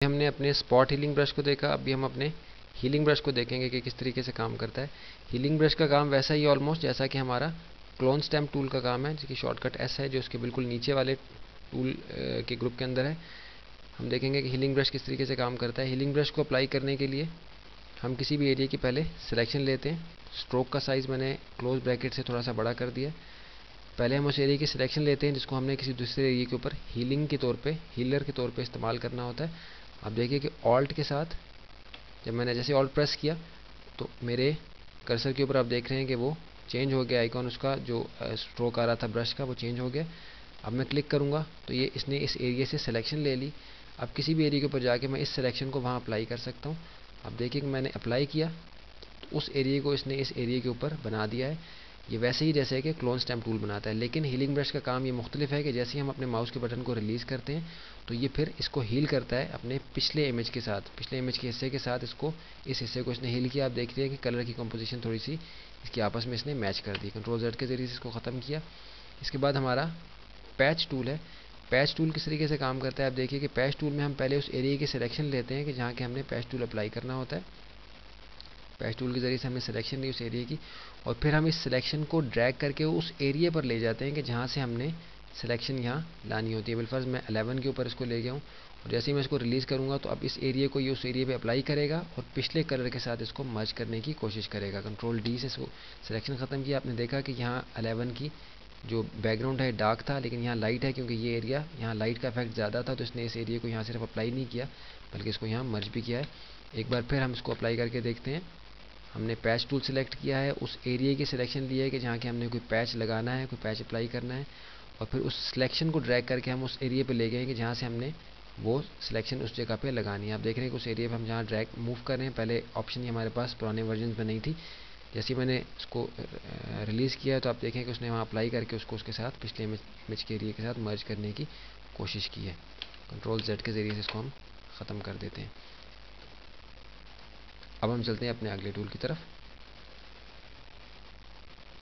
हमने अपने spot healing brush को देखा, अभी हम अपने हीलिंग ब्रश को देखेंगे कि किस तरीके से काम करता है। हीलिंग ब्रश का काम वैसा ही ऑलमोस्ट जैसा कि हमारा क्लोन स्टैम्प टूल का काम है, जिसकी शॉर्टकट एस है, जो उसके बिल्कुल नीचे वाले टूल के ग्रुप के अंदर है। हम देखेंगे कि हीलिंग ब्रश किस तरीके से काम करता है। हीलिंग ब्रश को अप्लाई करने के लिए हम किसी भी एरिया की पहले सिलेक्शन लेते हैं। स्ट्रोक का साइज़ मैंने क्लोज ब्रैकेट से थोड़ा सा बड़ा कर दिया। पहले हम उस एरिया की सिलेक्शन लेते हैं जिसको हमने किसी दूसरे एरिया के ऊपर हीलिंग के तौर पे, हीलर के तौर पे इस्तेमाल करना होता है। आप देखिए कि ऑल्ट के साथ जब मैंने जैसे ऑल्ट प्रेस किया तो मेरे कर्सर के ऊपर आप देख रहे हैं कि वो चेंज हो गया, आइकॉन उसका जो स्ट्रोक आ रहा था ब्रश का वो चेंज हो गया। अब मैं क्लिक करूँगा तो ये इसने इस एरिया से सिलेक्शन ले ली। अब किसी भी एरिया के ऊपर जाके मैं इस सिलेक्शन को वहाँ अप्लाई कर सकता हूँ। अब देखिए कि मैंने अप्लाई किया तो उस एरिया को इसने इस एरिया के ऊपर बना दिया है। ये वैसे ही जैसे कि क्लोन स्टैम्प टूल बनाता है, लेकिन हीलिंग ब्रश का काम ये मुख्तलिफ है कि जैसे ही हम अपने माउस के बटन को रिलीज़ करते हैं तो ये फिर इसको हील करता है अपने पिछले इमेज के साथ, पिछले इमेज के हिस्से के साथ। इसको इस हिस्से को इसने हील किया। आप देखते हैं कि कलर की कंपोजिशन थोड़ी सी इसकी आपस में इसने मैच कर दी। कंट्रोल जेड के ज़रिए से इसको ख़त्म किया। इसके बाद हमारा पैच टूल है। पैच टूल किस तरीके से काम करता है, आप देखिए कि पैच टूल में हम पहले उस एरिया की सिलेक्शन लेते हैं कि जहाँ के हमने पैच टूल अप्लाई करना होता है। पैच टूल के ज़रिए से हमने सिलेक्शन ली उस एरिया की, और फिर हम इस सिलेक्शन को ड्रैग करके उस एरिया पर ले जाते हैं कि जहाँ से हमने सिलेक्शन यहाँ लानी होती है। बिलफर्ज मैं 11 के ऊपर इसको ले गया हूँ, और जैसे ही मैं इसको रिलीज़ करूँगा तो अब इस एरिया को ये उस एरिया पे अप्लाई करेगा और पिछले कलर के साथ इसको मर्ज करने की कोशिश करेगा। कंट्रोल डी से इसको सिलेक्शन ख़त्म किया। आपने देखा कि यहाँ 11 की जो बैकग्राउंड है डार्क था, लेकिन यहाँ लाइट है, क्योंकि ये एरिया यहाँ लाइट का इफेक्ट ज़्यादा था, तो इसने इस एरिया को यहाँ सिर्फ अप्लाई नहीं किया बल्कि इसको यहाँ मर्ज भी किया है। एक बार फिर हम इसको अप्लाई करके देखते हैं। हमने पैच टूल सेलेक्ट किया है, उस एरिया की सिलेक्शन ली है कि जहाँ के हमने कोई पैच लगाना है, कोई पैच अप्लाई करना है, और फिर उस सिलेक्शन को ड्रैग करके हम उस एरिया पे ले गए कि जहाँ से हमने वो सिलेक्शन उस जगह पे लगानी है। आप देख रहे हैं कि उस एरिया पे हम जहाँ ड्रैग मूव कर रहे हैं, पहले ऑप्शन ही हमारे पास पुराने वर्जन में नहीं थी। जैसे ही मैंने इसको रिलीज़ किया है तो आप देखें कि उसने वहाँ अप्लाई करके उसको उसके साथ पिछले इमेज के एरिया के साथ मर्ज करने की कोशिश की है। कंट्रोल जेड के ज़रिए से इसको हम ख़त्म कर देते हैं। अब हम चलते हैं अपने अगले टूल की तरफ।